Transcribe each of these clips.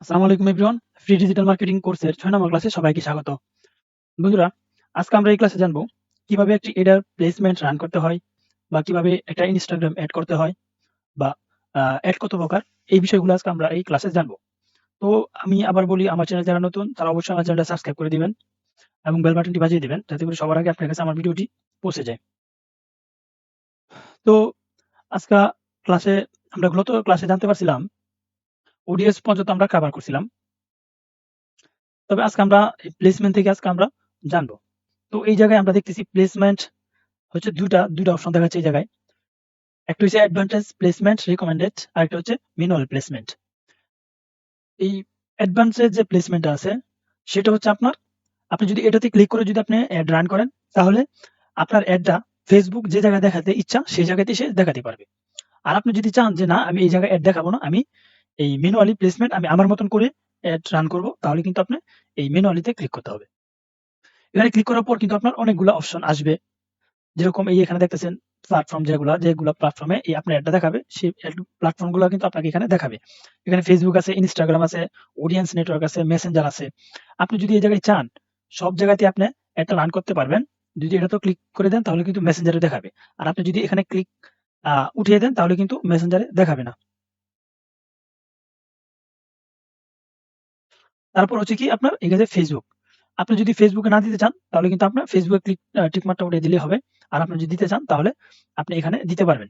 আসসালামু আলাইকুম everyone. Free digital marketing কোর্সের 6 নম্বর ক্লাসে সবাইকে স্বাগত। বন্ধুরা, আজকে আমরা এই ক্লাসে জানবো কিভাবে একটি এডার প্লেসমেন্ট রান করতে হয় বা কিভাবে একটা ইনস্টাগ্রাম এড করতে হয় বা এড কত প্রকার, এই বিষয়গুলো আজকে আমরা এই ক্লাসে জানবো। তো আমি আবার বলি, আমার চ্যানেল যারা নতুন তারা অবশ্যই আমার চ্যানেলটা সাবস্ক্রাইব করে দিবেন এবং বেল বাটনটি বাজিয়ে দিবেন যাতে করে সবার আগে আপনার কাছে আমার ভিডিওটি পৌঁছে যায়। তো আজকে ক্লাসে আমরা গত ক্লাসে জানতে পারছিলাম ওডিএস পর্যন্ত আমরা কভার করছিলাম। তবে আজকে আমরা এই প্লেসমেন্ট থেকে আজকে আমরা জানবো। তো এই জায়গায় আমরা দেখতেছি প্লেসমেন্ট হচ্ছে ২টা অপশন দেখাচ্ছে এই জায়গায়। একটা হচ্ছে অ্যাডভান্টেজ প্লেসমেন্ট রিকমেন্ডেড, আরেকটা হচ্ছে ম্যানুয়াল প্লেসমেন্ট। এই অ্যাডভান্সের যে প্লেসমেন্টটা আছে সেটা হচ্ছে আপনি যদি এটাতে ক্লিক করে যদি আপনি অ্যাড রান করেন তাহলে আপনার অ্যাডটা ফেসবুক যে জায়গায় দেখাতে ইচ্ছা সেই জায়গাতেই সে দেখাতে পারবে। আর আপনি যদি চান যে না আমি এই জায়গায় অ্যাড দেখাবো না, আমি এই ম্যানুয়ালি প্লেসমেন্ট আমি আমার মতন করে অ্যাড রান করব, তাহলে কিন্তু আপনি এই ম্যানুয়ালিতে ক্লিক করতে হবে। এখানে ক্লিক করার পর কিন্তু আপনার অনেকগুলো অপশন আসবে। যেরকম এই এখানে দেখতেছেন প্ল্যাটফর্ম যেগুলা প্ল্যাটফর্মে এই আপনার অ্যাডটা দেখাবে, সেই প্ল্যাটফর্ম গুলো কিন্তু আপনাকে এখানে দেখাবে। এখানে ফেসবুক আছে, ইনস্টাগ্রাম আছে, অডিয়েন্স নেটওয়ার্ক আছে, মেসেঞ্জার আছে। আপনি যদি এই জায়গায় চান সব জায়গাতে আপনি অ্যাডটা রান করতে পারবেন। যদি এটাতেও ক্লিক করে দেন তাহলে কিন্তু মেসেঞ্জারে দেখাবে। আর আপনি যদি এখানে ক্লিক উঠিয়ে দেন তাহলে কিন্তু মেসেঞ্জারে দেখাবে না। তারপর হচ্ছে কি আপনার এখানে ফেসবুক। আপনি যদি ফেসবুকে না দিতে চান তাহলে কিন্তু আপনার ফেসবুকে টিক মার্কটা উঠিয়ে দিলেই হবে। আর আপনি যদি দিতে চান তাহলে আপনি এখানে দিতে পারবেন।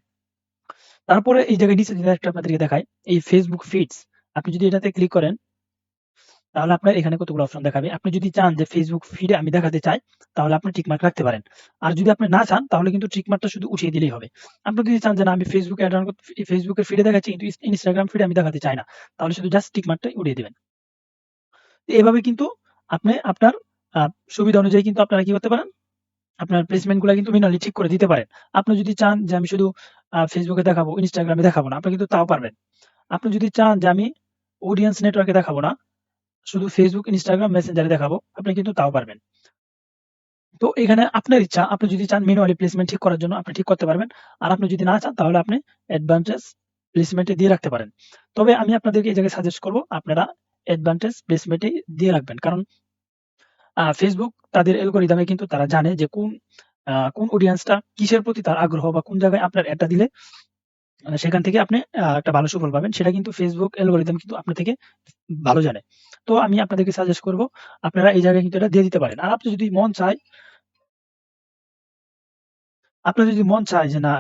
তারপরে এই জায়গায় নিচে যেটা একটা আপনাদেরকে দেখায়, এই Facebook ফিডস। আপনি যদি এটাতে ক্লিক করেন তাহলে আপনার এখানে কতগুলো অপশন দেখাবে। আপনি যদি চান যে Facebook ফিডে আমি দেখাতে চাই তাহলে আপনি টিক মার্ক রাখতে পারেন। আর যদি আপনি না চান তাহলে কিন্তু টিক মার্কটা শুধু উঠিয়ে দিলেই হবে। আপনি যদি চান যে না আমি Facebook অ্যাড রান করতে Facebook এর ফিডে দেখাচ্ছি কিন্তু Instagram ফিডে আমি দেখাতে চাই না, তাহলে শুধু জাস্ট টিক মার্কটাই উঠিয়ে দিবেন। এভাবে কিন্তু আপনি আপনার আ সুবিধা অনুযায়ী কিন্তু আপনারা কি করতে পারেন? আপনার প্লেসমেন্ট গুলা কিন্তু ম্যানুয়ালি ঠিক করে দিতে পারেন। আপনি যদি চান যে আমি শুধু Facebook এ দেখাবো, Instagram এ দেখাবো না, আপনি কিন্তু তাও পারবেন। আপনি যদি চান যে আমি অডিয়েন্স নেটওয়ার্কে দেখাবো না, শুধু Facebook, Instagram, Messenger এ দেখাবো, আপনি কিন্তু তাও পারবেন। তো এখানে আপনার ইচ্ছা, আপনি যদি চান ম্যানুয়ালি প্লেসমেন্ট ঠিক করার জন্য আপনি ঠিক করতে পারবেন। আর আপনি যদি না চান তাহলে আপনি অ্যাডভান্টেজ প্লেসমেন্ট এ দিয়ে রাখতে পারেন। তবে আমি আপনাদেরকে এই জায়গায় সাজেস্ট করব আপনারা অ্যাডভান্টেজ প্লেসমেন্ট এ দিয়ে রাখবেন। কারণ Facebook তাদের অ্যালগরিদমে কিন্তু তারা জানে যে কোন অডিয়েন্সটা কিসের প্রতি তার আগ্রহ বা কোন জায়গায় আপনার অ্যাডটা দিলে সেখান থেকে আপনি একটা ভালো সুফল পাবেন। সেটা কিন্তু Facebook অ্যালগরিদম কিন্তু আপনার থেকে ভালো জানে। তো আমি আপনাদেরকে সাজেস্ট করব আপনারা এই জায়গায় কিন্তু এটা দিয়ে দিতে পারেন। আর আপনার যদি মন চায় যে না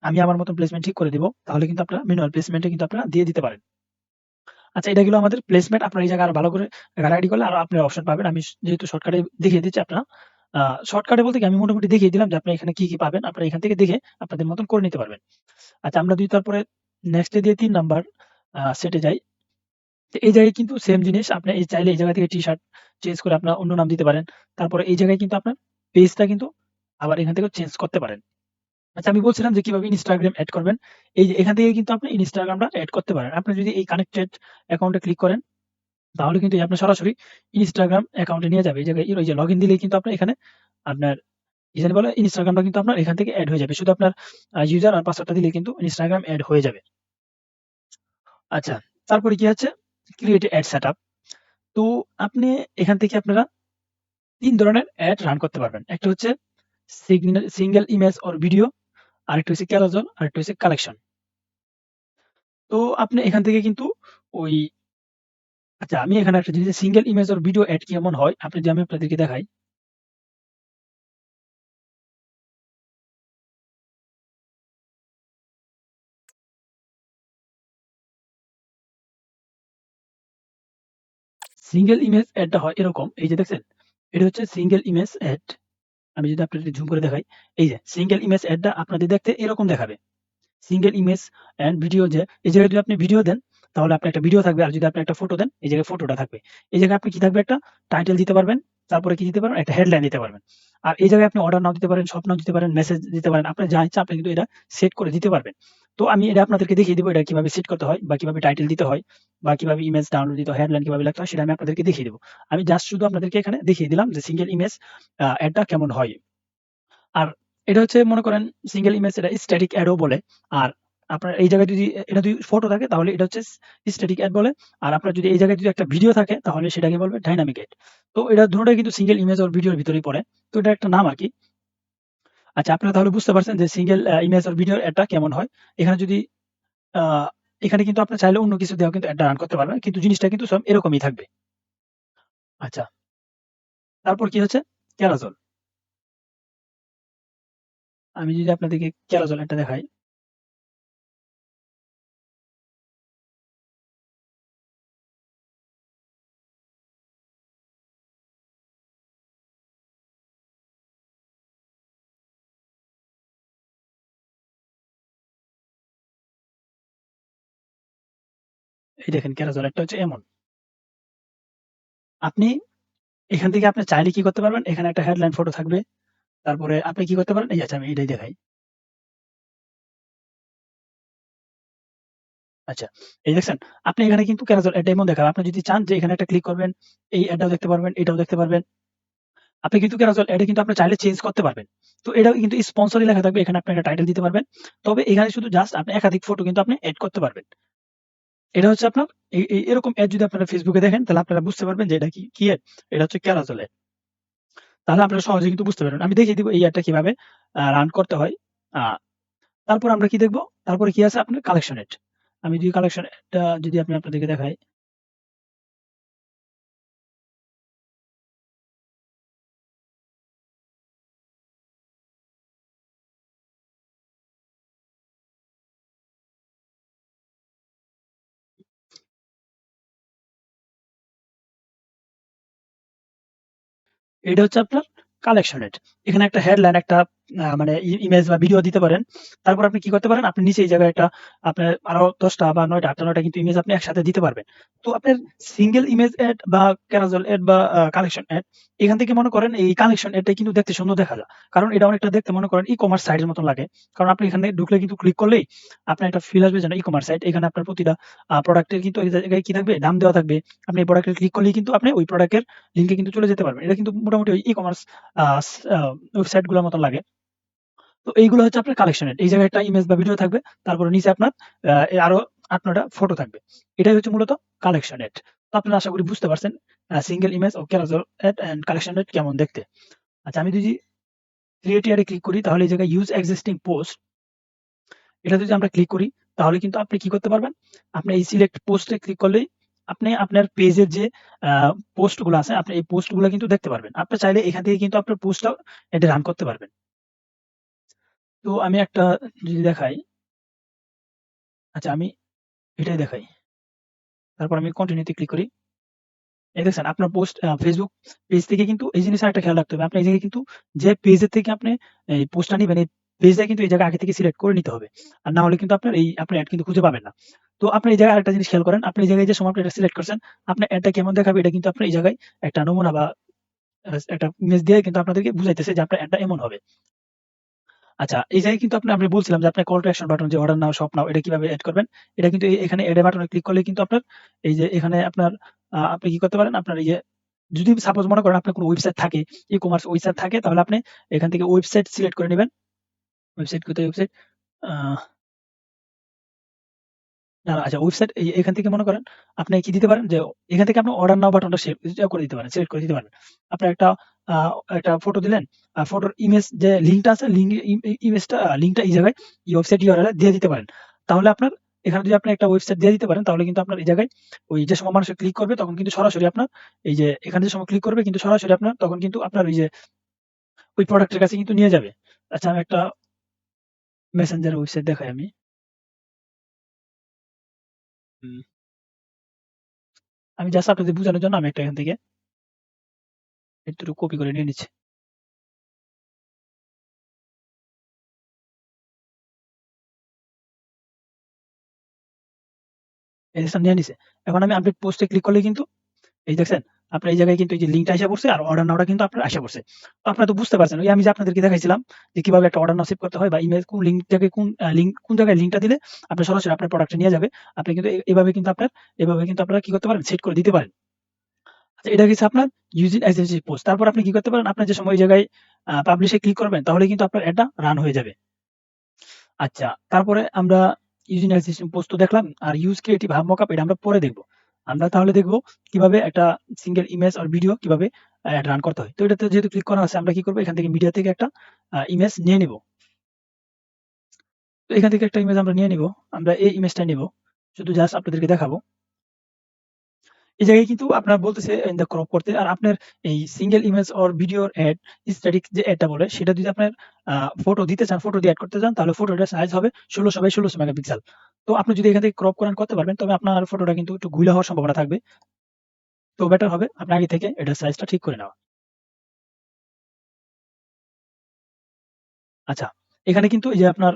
আমি আমার মতন প্লেসমেন্ট ঠিক করে দিব, তাহলে কিন্তু আপনারা ম্যানুয়াল প্লেসমেন্টে কিন্তু আপনারা দিয়ে দিতে পারেন। আচ্ছা, এটা গেল আমাদের প্লেসমেন্ট। আপনারা এই জায়গায় আরো ভালো করে ঘাটাঘাটি করলে আরো আপনি অপশন পাবেন। আমি যেহেতু শর্টকাটে দেখিয়ে দিচ্ছি, আপনারা শর্টকাটে বলতে কি আমি মোটামুটি দেখিয়ে দিলাম যে আপনারা এখানে কি পাবেন। আপনারা এখান থেকে দেখে আপনাদের মতন করে নিতে পারবেন। আচ্ছা, আমরা যদি তারপরে নেক্সট এ দিয়ে ৩ নাম্বার সেটে যাই। তো এই জায়গায় কিন্তু সেম জিনিস। আপনি চাইলে এই জায়গা থেকে টি-শার্ট চেঞ্জ করে আপনার অন্য নাম দিতে পারেন। তারপরে এই জায়গায় কিন্তু আপনার পেজটা কিন্তু আবার এখান থেকেও চেঞ্জ করতে পারেন। আচ্ছা, আমি বলছিলাম যে কিভাবে Instagram এড করবেন। এই যে এখান থেকে কিন্তু আপনি Instagramটা এড করতে পারেন। আপনি যদি এই কানেক্টেড অ্যাকাউন্টে ক্লিক করেন তাহলে কিন্তু আপনার সরাসরি Instagram অ্যাকাউন্টে নিয়ে যাবে। এই জায়গায় ওই যে লগইন দিলেই কিন্তু আপনার এখানে আপনার এখানে বলে Instagramটা কিন্তু আপনার এখান থেকে এড হয়ে যাবে। শুধু আপনার ইউজার আর পাসওয়ার্ডটা দিলেই কিন্তু Instagram এড হয়ে যাবে। আচ্ছা, তারপরে কি আছে? Create ad setup. তো আপনি এখান থেকে আপনারা ৩ ধরনের অ্যাড রান করতে পারবেন। একটা হচ্ছে সিঙ্গেল ইমেজ অর ভিডিও, আরেকটা হচ্ছে ক্যারোজেল, আরেকটা হচ্ছে কালেকশন। তো আপনি এখান থেকে কিন্তু ওই আচ্ছা, আমি এখানে একটা জিনিস single image or video add কেমন হয় আপনি যদি আমি আপনাদেরকে দেখাই। সিঙ্গেল ইমেজ অ্যাডটা হয় এরকম। এই যে দেখছেন? এটা হচ্ছে সিঙ্গেল ইমেজ অ্যাড। আমি যদি আপনাদেরকে জুম করে দেখাই, এই যে সিঙ্গেল ইমেজ অ্যাডটা আপনাদের দেখতে এরকম দেখাবে। সিঙ্গেল ইমেজ অ্যান্ড ভিডিও যে এই জায়গায় যদি আপনি ভিডিও দেন তাহলে আপনার একটা ভিডিও থাকবে। আর যদি আপনি একটা ফটো দেন এই জায়গায় ফটোটা থাকবে। এই জায়গায় আপনি কি থাকবে একটা টাইটেল দিতে পারবেন। তারপরে কি দিতে পারবেন? একটা হেডলাইন দিতে পারবেন। আর এই জায়গায় আপনি অর্ডার নাও দিতে পারেন, শপ নাও দিতে পারেন, মেসেজ দিতে পারেন। আপনার যা ইচ্ছা আপনি কিন্তু এটা সেট করে দিতে পারবেন। তো আমি এটা আপনাদেরকে দেখিয়ে দিব এটা কিভাবে সেট করতে হয় বা কিভাবে টাইটেল দিতে হয় বা কিভাবে ইমেজ ডাউনলোড দিতে হয়, হেডলাইন কিভাবে লিখতে হয় সেটা আমি আপনাদেরকে দেখিয়ে দিব। আমি জাস্ট শুধু আপনাদেরকে এখানে দেখিয়ে দিলাম যে সিঙ্গেল ইমেজ অ্যাডটা কেমন হয়। আর এটা হচ্ছে মনে করেন সিঙ্গেল ইমেজ এটা স্ট্যাটিক অ্যাডও বলে। আর আপনার এই জায়গায় যদি এটা যদি ফটো থাকে তাহলে এটা হচ্ছে স্ট্যাটিক অ্যাড বলে। আর আপনার যদি এই জায়গায় যদি একটা ভিডিও থাকে তাহলে সেটাকে বলবে ডাইনামিক অ্যাড। তো এটা দুটোটাই কিন্তু সিঙ্গেল ইমেজ ওর ভিডিওর ভিতরেই পড়ে। তো এটা একটা নাম আরকি। আচ্ছা, আপনারা তাহলে বুঝতে পারছেন যে সিঙ্গেল ইমেজ ওর ভিডিওর অ্যাডটা কেমন হয়। এখানে যদি আ এখানে কিন্তু আপনি চাইলে অন্য কিছু দিয়েও কিন্তু অ্যাডটা রান করতে পারবেন। কিন্তু জিনিসটা কিন্তু সব এরকমই থাকবে। আচ্ছা, তারপর কি হচ্ছে ক্যারাজল। আমি যদি আপনাদেরকে ক্যারাজল অ্যাডটা দেখাই, এই দেখেন ক্যারাজল অ্যাডটা হচ্ছে এমন। আপনি এখান থেকে আপনি চাইলে কি করতে পারবেন, এখানে একটা হেডলাইন ফটো থাকবে। তারপরে আপনি কি করতে পারেন, এই আচ্ছা আমি এটাই দেখাই। আচ্ছা, এই দেখছেন? আপনি এখানে কিন্তু ক্যারাজল অ্যাড এমন দেখাবে। আপনি যদি চান যে এখানে একটা ক্লিক করবেন, এই অ্যাডটাও দেখতে পারবেন, এটাও দেখতে পারবেন। আপনি কিন্তু ক্যারাজল অ্যাডে কিন্তু আপনি চাইলে চেঞ্জ করতে পারবেন। তো এটা কিন্তু স্পন্সরই লেখা থাকবে। এখানে আপনি একটা টাইটেল দিতে পারবেন। তবে এখানে শুধু জাস্ট আপনি একাধিক ফটো কিন্তু আপনি এড করতে পারবেন। এটা হচ্ছে আপনার এরকম অ্যাড যদি আপনারা Facebook এ দেখেন তাহলে আপনারা বুঝতে পারবেন যে এটা কি অ্যাড? এটা হচ্ছে ক্যারাজল অ্যাড। তাহলে আপনারা সহজে কিন্তু বুঝতে পারবেন। আমি দেখিয়ে দিব এই অ্যাডটা কিভাবে রান করতে হয়। আ তারপর আমরা কি দেখব? তারপরে কি আছে আপনার কালেকশন এড। আমি যদি কালেকশন এডটা যদি আমি আপনাদেরকে দেখাই, এটা হচ্ছে আপনার কালেকশন এড। এখানে একটা হেডলাইন একটা মানে ইমেজ বা ভিডিও দিতে পারেন। তারপর আপনি কি করতে পারেন? আপনি নিচে এই জায়গায় একটা আপনার আরো ১০ টা বা ৯ টা ৮ টা ৯ টা কিন্তু ইমেজ আপনি একসাথে দিতে পারবেন। তো আপনার সিঙ্গেল ইমেজ এড বা ক্যারাজল এড বা কালেকশন এড এখান থেকে মনে করেন এই কালেকশন এডটা কিন্তু দেখতে সুন্দর দেখা যায়। কারণ এটা অনেকটা দেখতে মনে করেন ই-কমার্স সাইটের মতো লাগে। কারণ আপনি এখানে ঢুকলে কিন্তু ক্লিক করলেই আপনার একটা ফিল আসবে যেন ই-কমার্স সাইট। এখানে আপনার প্রতিটা প্রোডাক্টের কিন্তু এই জায়গায় কি থাকবে? নাম দেওয়া থাকবে। আপনি এই প্রোডাক্টে ক্লিক করলেই কিন্তু আপনি ওই প্রোডাক্টের লিঙ্কে কিন্তু চলে যেতে পারবেন। এটা কিন্তু মোটামুটি ওই ই-কমার্স আ আ ওয়েবসাইট গুলোর মতন লাগে। তো এইগুলো হচ্ছে আপনার কালেকশনের। এই জায়গায় একটা ইমেজ বা ভিডিও থাকবে। তারপরে নিচে আপনার আরো ৮-৯ টা ফটো থাকবে। এটাই হচ্ছে মূলত কালেকশন এড। তো আপনারা আশা করি বুঝতে পারছেন সিঙ্গেল ইমেজ ও carousel ad and collection ad কেমন দেখতে। আচ্ছা, আমি যদি ক্রিয়েট এড এ ক্লিক করি তাহলে এই জায়গায় ইউজ এক্সিস্টিং পোস্ট এটা যদি আমরা ক্লিক করি তাহলে কিন্তু আপনি কি করতে পারবেন? আপনি এই সিলেক্ট পোস্ট এ ক্লিক করলেই আপনি আপনার পেজের যে আ পোস্ট গুলো আছে আপনি এই পোস্ট গুলা কিন্তু দেখতে পারবেন। আপনি চাইলে এখান থেকে কিন্তু আপনার পোস্টটাও এটা রান করতে পারবেন। তো আমি একটা যদি দেখাই, আচ্ছা আমি এটাই দেখাই। তারপর আমি কন্টিনিউ তে ক্লিক করি। এই দেখছেন আপনার পোস্ট Facebook পেজ থেকে কিন্তু এই জিনিসের একটা খেয়াল রাখতে হবে। আপনি এই জায়গায় কিন্তু যে পেজের থেকে আপনি এই পোস্টটা নিবেন, এই পেজটা কিন্তু এই জায়গায় আগে থেকে সিলেক্ট করে নিতে হবে। আর না হলে কিন্তু আপনার আপনি এড কিন্তু খুঁজে পাবেন না। তো আপনি এই জায়গায় আরেকটা জিনিস খেয়াল করেন। আপনি এই জায়গায় যে সময় আপনি এটা সিলেক্ট করছেন, আপনার এডটা কেমন দেখাবে এটা কিন্তু আপনি এই জায়গায় একটা নমুনা বা একটা ইমেজ দিয়ে কিন্তু আপনাদেরকে বুঝাইতেছে যে আপনার এডটা এমন হবে। আচ্ছা, এই জায়গায় কিন্তু আমি বলছিলাম যে আপনার কল টু অ্যাকশন বাটন যে অর্ডার নাও, শপ নাও এটা কিভাবে এড করবেন? এটা কিন্তু এখানে এড এ বাটনে ক্লিক করলে কিন্তু আপনার এই যে এখানে আপনার আপনি কি করতে পারেন? আপনার এই যে যদি সাপোজ মনে করেন আপনার কোনো ওয়েবসাইট থাকে, ই-কমার্স ওয়েবসাইট থাকে তাহলে আপনি এখান থেকে ওয়েবসাইট সিলেক্ট করে নিবেন। ওয়েবসাইট কোথায় ওয়েবসাইট? আ না, না, আচ্ছা ওয়েবসাইট এখান থেকে মনে করেন আপনি কি দিতে পারেন যে এখান থেকে আপনি অর্ডার নাও বাটনটা করে দিতে পারেন, সিলেক্ট করে দিতে পারেন। আপনার আ একটা ফটো দিলেন। ফটোর ইমেজ যে লিঙ্কটা আছে লিঙ্ক ইমেজটা লিঙ্কটা এই জায়গায় ওয়েবসাইট ইউআরএল এ দিয়ে দিতে পারেন। তাহলে আপনার এখানে যদি আপনি একটা ওয়েবসাইট দিয়ে দিতে পারেন তাহলে কিন্তু আপনার এই জায়গায় ওই যে সময় মানুষ ক্লিক করবে তখন কিন্তু সরাসরি আপনার এই যে এখানে যে সময় ক্লিক করবে কিন্তু সরাসরি আপনার তখন কিন্তু আপনার ওই যে ওই প্রোডাক্ট এর কাছে কিন্তু নিয়ে যাবে। আচ্ছা আমি একটা মেসেঞ্জার ওয়েবসাইট দেখাই আমি। হুম। আমি জাস্ট আপনাদের বুঝানোর জন্য আমি একটা এখান থেকে একটু কপি করে নিয়ে নিচ্ছি। এই যে নিয়ে নিছে। এখন আমি আপডেট পোস্ট এ ক্লিক করলেই কিন্তু এই দেখছেন? আপনার এই জায়গায় কিন্তু এই যে লিঙ্কটা আইসা পড়ছে আর অর্ডার নাওটা কিন্তু আপনার আইসা পড়ছে। তো আপনারা তো বুঝতে পারছেন। ওই আমি যে আপনাদেরকে দেখাইছিলাম যে কিভাবে একটা অর্ডার নাও সেভ করতে হয় বা ইমেইল কোন লিঙ্ক থেকে কোন জায়গায় লিঙ্কটা দিলে আপনি সরাসরি আপনার প্রোডাক্টে নিয়ে যাবে। আপনি কিন্তু এভাবে কিন্তু আপনারা কি করতে পারেন? সেট করে দিতে পারেন। আচ্ছা, এটা গেছে আপনার ইউজিং এসএসজি পোস্ট। তারপর আপনি কি করতে পারেন? আপনার যে সময় ওই জায়গায় পাবলিশ এ ক্লিক করবেন তাহলে কিন্তু আপনার এডটা রান হয়ে যাবে। আচ্ছা, তারপরে আমরা ইউজিং সিস্টেম পোস্ট তো দেখলাম, আর ইউজ ক্রিয়েটিভ হাব মকআপ এটা আমরা পরে দেখব। আমরা তাহলে দেখব কিভাবে একটা সিঙ্গেল ইমেজ আর ভিডিও কিভাবে রান করতে হয়। তো এটাতে যেহেতু ক্লিক করা আছে, আমরা কি করব, এখান থেকে মিডিয়া থেকে একটা ইমেজ নিয়ে নিব। তো এখান থেকে একটা ইমেজ আমরা নিয়ে নিব। আমরা এই ইমেজটা নিব, শুধু জাস্ট আপনাদেরকে দেখাবো। এই জায়গায় কিন্তু আপনার বলতেছে in the crop করতে, আর আপনার এই সিঙ্গেল ইমেজ অর ভিডিওর এড স্ট্যাটিক যে এডটা বলে, সেটা যদি আপনার ফটো দিতে চান, ফটো দিয়ে এড করতে চান, তাহলে ফটোটার সাইজ হবে 1600 বাই 1600 মেগাপিক্সেল। তো আপনি যদি এখান থেকে ক্রপ করেন করতে পারবেন, তবে আপনার ফটোটা কিন্তু একটু ঘুইলা হওয়ার সম্ভাবনা থাকবে। তো বেটার হবে আপনি আগে থেকে এটার সাইজটা ঠিক করে নেওয়া। আচ্ছা, এখানে কিন্তু এই যে আপনার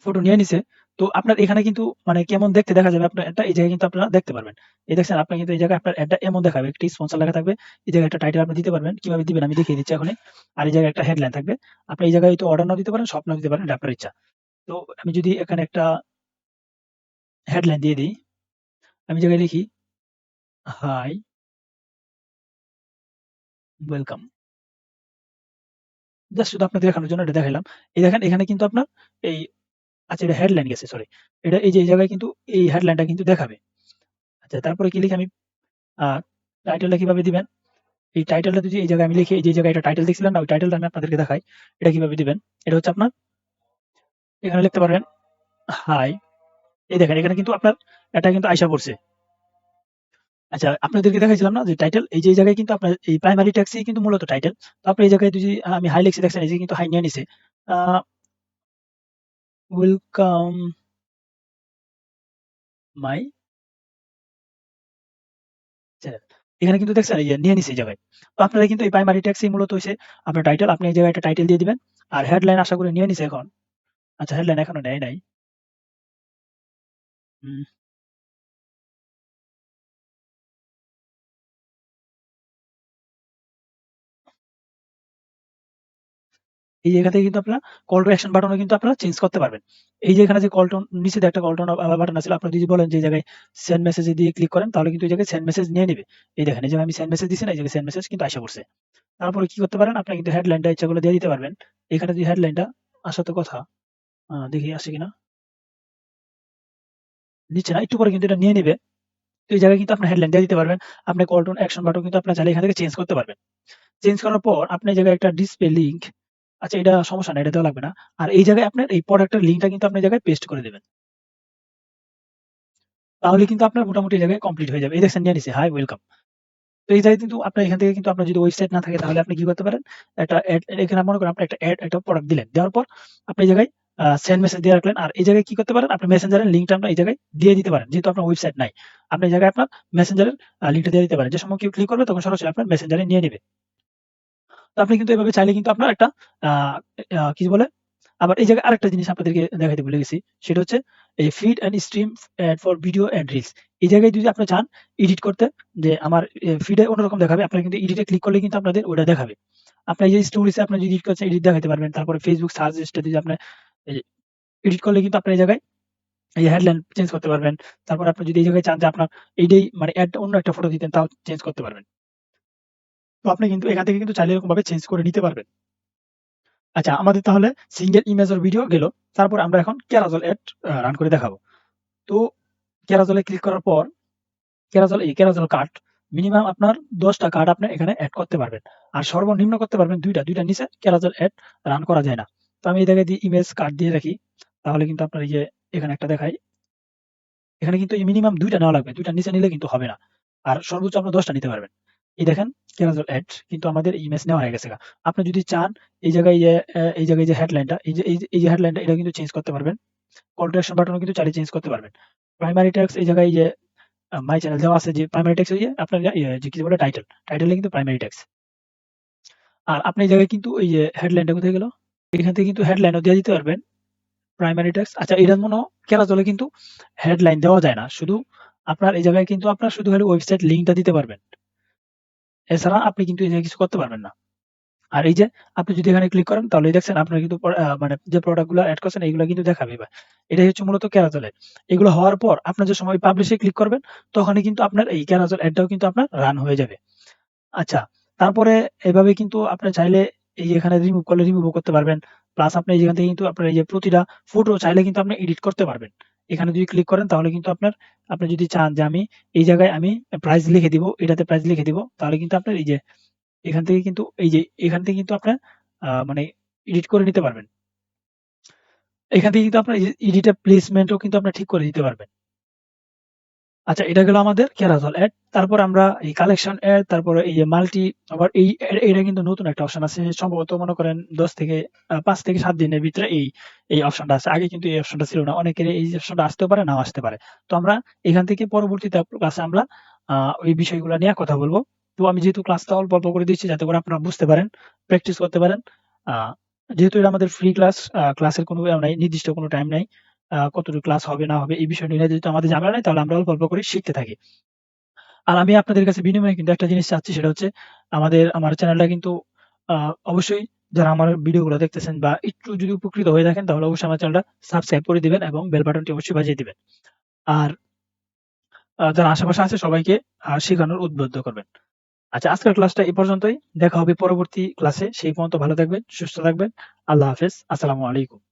ফটো নিয়ে নিছে। তো আপনার এখানে কিন্তু মানে কেমন দেখতে দেখা যাবে আপনার এটা, এই জায়গায় কিন্তু আপনারা দেখতে পারবেন। এই দেখছেন, আপনি কিন্তু এই জায়গায় আপনার অ্যাডটা এমন দেখাবে, একটি স্পন্সর লেখা থাকবে। এই জায়গায় একটা টাইটেল আপনি দিতে পারবেন। কিভাবে দিবেন আমি দেখিয়ে দিচ্ছি এখনই। আর এই জায়গায় একটা হেডলাইন থাকবে। আপনি এই জায়গায় তো অর্ডার নাও দিতে পারেন, শর্ট নাও দিতে পারেন, এটা আপনার ইচ্ছা। তো আমি যদি এখানে একটা হেডলাইন দিয়ে দিই, আমি এই জায়গায় লিখি, হাই, ওয়েলকাম। জাস্ট শুধু আপনাদের দেখানোর জন্য এটা দেখাইলাম। এই দেখেন এখানে কিন্তু আপনার এই, আচ্ছা এটা হেডলাইন গেছে, সরি। এটা এই যে এই জায়গায় কিন্তু এই হেডলাইনটা কিন্তু দেখাবে। আচ্ছা, তারপরে কি লিখি আমি, আ টাইটেলটা কিভাবে দিবেন? এই টাইটেলটা যদি এই জায়গায় আমি লিখি, এই যে জায়গায় একটা টাইটেল দেখছিলেন না? ওই টাইটেলটা আমি আপনাদেরকে দেখাই। এটা কিভাবে দিবেন? এটা হচ্ছে আপনার এখানে লিখতে পারবেন, হাই। এই দেখেন এখানে কিন্তু আপনার এটা কিন্তু আইসা পড়ছে। আচ্ছা, আপনাদেরকে দেখাইছিলাম না যে টাইটেল, এই যে এই জায়গায় কিন্তু আপনার এই প্রাইমারি ট্যাক্সই কিন্তু মূলত টাইটেল। তো আপনি এই জায়গায় যদি আমি হাই লিখছি, দেখছেন এই যে কিন্তু হাই নিয়ে নিছে। আ ওয়েলকাম মাই চ্যানেল। এখানে কিন্তু দেখছেন এই যে নিয়ে নিছে এই জায়গায়। তো আপনারা কিন্তু এই প্রাইমারি ট্যাক্সই মূলত হইছে আপনার টাইটেল। আপনি এই জায়গায় একটা টাইটেল দিয়ে দিবেন। আর হেডলাইন আশা করি নিয়ে নিছে এখন। আচ্ছা, হেডলাইন এখনো নেয় নাই। হুম। এই জায়গা থেকে কিন্তু আপনারা কল টু অ্যাকশন বাটনও কিন্তু আপনারা চেঞ্জ করতে পারবেন। এই যে এখানে যে কল টু, নিচে যে একটা কল টু বাটন আছে, আপনারা যদি বলেন যে এই জায়গায় সেন্ড মেসেজ এ দিয়ে ক্লিক করেন, তাহলে কিন্তু এই জায়গায় সেন্ড মেসেজ নিয়ে নিবে। এই দেখেন এই যে আমি সেন্ড মেসেজ দিছি না, এই জায়গায় সেন্ড মেসেজ কিন্তু আইসা পড়ছে। তারপরে কি করতে পারেন, আপনি কিন্তু হেডলাইনটা ইচ্ছা করলে দিয়ে দিতে পারবেন। এখানে যদি হেডলাইনটা আসার তো কথা, দেখি আসে কিনা। নিচ্ছে না, একটু পরে কিন্তু এটা নিয়ে নিবে। তো এই জায়গায় কিন্তু আপনি হেডলাইন দিয়ে দিতে পারবেন। আপনি কল টু অ্যাকশন বাটন কিন্তু আপনার চাইলে এখান থেকে চেঞ্জ করতে পারবেন। চেঞ্জ করার পর আপনি এই জায়গায় একটা ডিসপ্লে লিংক, আচ্ছা এটা সমস্যা নাই, এটা দেওয়া লাগবে না। আর এই জায়গায় আপনার এই প্রোডাক্টের লিংকটা কিন্তু আপনি এই জায়গায় পেস্ট করে দিবেন। তাহলে কিন্তু আপনার মোটামুটি এই জায়গায় কমপ্লিট হয়ে যাবে। এই দেখছেন নিয়ে নিছে, হাই ওয়েলকাম। তো এই জায়গায় কিন্তু আপনার এখান থেকে কিন্তু আপনার যদি ওয়েবসাইট না থাকে, তাহলে আপনি কি করতে পারেন? একটা এড, এখানে মনে করেন আপনি একটা এড, একটা প্রোডাক্ট দিলেন। দেওয়ার পর আপনি এই জায়গায় সেন্ড মেসেজ দিয়ে রাখলেন। আর এই জায়গায় কি করতে পারেন? আপনি মেসেঞ্জারের লিংকটা আপনার এই জায়গায় দিয়ে দিতে পারেন। যেহেতু আপনার ওয়েবসাইট নাই। আপনি এই জায়গায় আপনার মেসেঞ্জারের লিংকটা দিয়ে দিতে পারেন। যে সময় কেউ ক্লিক করবে তখন সরাসরি আপনার মেসেঞ্জারে নিয়ে নিবে। তো আপনি কিন্তু এভাবে চাইলে কিন্তু আপনার একটা আ কি বলে? আবার এই জায়গায় আরেকটা জিনিস আপনাদেরকে দেখাইতে ভুলে গেছি। সেটা হচ্ছে এই feed and stream add for video and reels. এই জায়গায় যদি আপনি চান এডিট করতে, যে আমার ফিডে অন্যরকম দেখাবে, আপনারা কিন্তু এডিটে ক্লিক করলে কিন্তু আপনাদের ওটা দেখাবে। আপনার এই যে স্টোরিজে আপনি যদি এডিট করছেন, এডিট দেখাইতে পারবেন। তারপরে Facebook সার্চ লিস্টে যদি আপনি এই এডিট করলে কিন্তু আপনার এই জায়গায় এই হেডলাইন চেঞ্জ করতে পারবেন। তারপর আপনি যদি এই জায়গায় চান যে আপনার এইটাই মানে এড অন্য একটা ফটো দিতেন, তাও চেঞ্জ করতে পারবেন। তো আপনি কিন্তু এখান থেকে কিন্তু চাইলে এরকমভাবে চেঞ্জ করে নিতে পারবেন। আচ্ছা, আমাদের তাহলে সিঙ্গেল ইমেজ অর ভিডিও গেল। তারপর আমরা এখন Carousel এড রান করে দেখাবো। তো Carousel এ ক্লিক করার পর Carousel কার্ট মিনিমাম আপনার ১০ টা কার্ড আপনি এখানে এড করতে পারবেন। আর সর্বনিম্ন করতে পারবেন ২ টা। ২ টার নিচে Carousel এড রান করা যায় না। তো আমি এই জায়গায় দিয়ে ইমেজ কার্ড দিয়ে রাখি। তাহলে কিন্তু আপনার এই যে এখানে একটা দেখাই। এখানে কিন্তু এই মিনিমাম ২ টা নেওয়া লাগবে। ২ টার নিচে নিলে কিন্তু হবে না। আর সর্বোচ্চ আপনার ১০ টা নিতে পারবেন। এই দেখেন Carousel এড কিন্তু আমাদের ইমেজ নেওয়া হয়ে গেছে গা। আপনি যদি চান এই জায়গায় যে এই জায়গায় যে হেডলাইনটা, এই যে হেডলাইনটা, এটা কিন্তু চেঞ্জ করতে পারবেন। কল টু অ্যাকশন বাটনও কিন্তু চাইলে চেঞ্জ করতে পারবেন। প্রাইমারি ট্যাক্স এই জায়গায় যে মাই চ্যানেল দেওয়া আছে, যে প্রাইমারি ট্যাক্স ওই যে আপনার যে কি বলে টাইটেল। টাইটেলে কিন্তু প্রাইমারি ট্যাক্স। আর আপনি এই জায়গায় কিন্তু ওই যে হেডলাইনটা কোথায় গেল? এখান থেকে কিন্তু হেডলাইনও দিয়ে দিতে পারবেন। Primary tax. আচ্ছা, এটার মনে Carousel কিন্তু হেডলাইন দেওয়া যায় না। শুধু আপনার এই জায়গায় কিন্তু আপনার শুধু খালি ওয়েবসাইট লিংকটা দিতে পারবেন। এছাড়া আপনি কিন্তু এই জায়গায় কিছু করতে পারবেন না। আর এই যে আপনি যদি এখানে ক্লিক করেন, তাহলে দেখছেন আপনার কিন্তু মানে যে প্রোডাক্ট গুলো এড করছেন এগুলো কিন্তু দেখাবে এবার। এটাই হচ্ছে মূলত Carousel এর। এগুলো হওয়ার পর আপনার যে সময় পাবলিশ এ ক্লিক করবেন, তখনই কিন্তু আপনার এই Carousel এডটাও কিন্তু আপনার রান হয়ে যাবে। আচ্ছা, তারপরে এভাবে কিন্তু আপনি চাইলে এই যে এখানে রিমুভ করলে রিমুভও করতে পারবেন। প্লাস আপনি যেখান থেকে কিন্তু আপনার এই যে প্রতিটা ফটো চাইলে কিন্তু আপনি এডিট করতে পারবেন। এখানে যদি ক্লিক করেন তাহলে কিন্তু আপনি যদি চান যে আমি এই জায়গায় আমি প্রাইস লিখে দিব, এটাতে প্রাইস লিখে দিব, তাহলে কিন্তু আপনার এই যে এখান থেকে কিন্তু এই যে এখান থেকে কিন্তু আপনার মানে এডিট করে নিতে পারবেন। এখান থেকে কিন্তু আপনার এডিটের প্লেসমেন্টও কিন্তু আপনার ঠিক করে দিতে পারবেন। আচ্ছা, এটা গেল আমাদের কেরাজল এড। তারপর আমরা এই কালেকশন এড, তারপরে এই যে মাল্টি, আবার এটা কিন্তু নতুন একটা অপশন আছে। সম্ভবত মনে করেন 10 থেকে 5 থেকে 7 দিনের ভিতরে এই অপশনটা আছে। আগে কিন্তু এই অপশনটা ছিল না। অনেকের এই অপশনটা আসতেও পারে, নাও আসতে পারে। তো আমরা এখান থেকে পরবর্তীতে ক্লাসে আমরা ওই বিষয়গুলো নিয়ে কথা বলব। তো আমি যেহেতু ক্লাসটা অল্প, অল্প করে দিচ্ছি যাতে করে আপনারা বুঝতে পারেন, প্র্যাকটিস করতে পারেন। আ যেহেতু এটা আমাদের ফ্রি ক্লাস, ক্লাসের কোনো নাই, নির্দিষ্ট কোনো টাইম নাই। কতটুকু ক্লাস হবে না হবে এই বিষয়টা নিয়ে যেহেতু আমাদের ঝামেলা নাই, তাহলে আমরা অল্প, অল্প করে শিখতে থাকি। আর আমি আপনাদের কাছে বিনিময়ে কিন্তু একটা জিনিস চাচ্ছি, সেটা হচ্ছে আমার চ্যানেলটা কিন্তু আ অবশ্যই যারা আমার ভিডিওগুলো দেখতেছেন বা একটু যদি উপকৃত হয়ে থাকেন, তাহলে অবশ্যই আমার চ্যানেলটা সাবস্ক্রাইব করে দিবেন এবং বেল বাটনটি অবশ্যই বাজিয়ে দিবেন। আর যারা আশেপাশে আছে সবাইকে শেখানোর উদ্বুদ্ধ করবেন। আচ্ছা, আজকের ক্লাসটা এই পর্যন্তই। দেখা হবে পরবর্তী ক্লাসে। সেই পর্যন্ত ভালো থাকবেন, সুস্থ থাকবেন। আল্লাহ হাফেজ। আসসালামু আলাইকুম।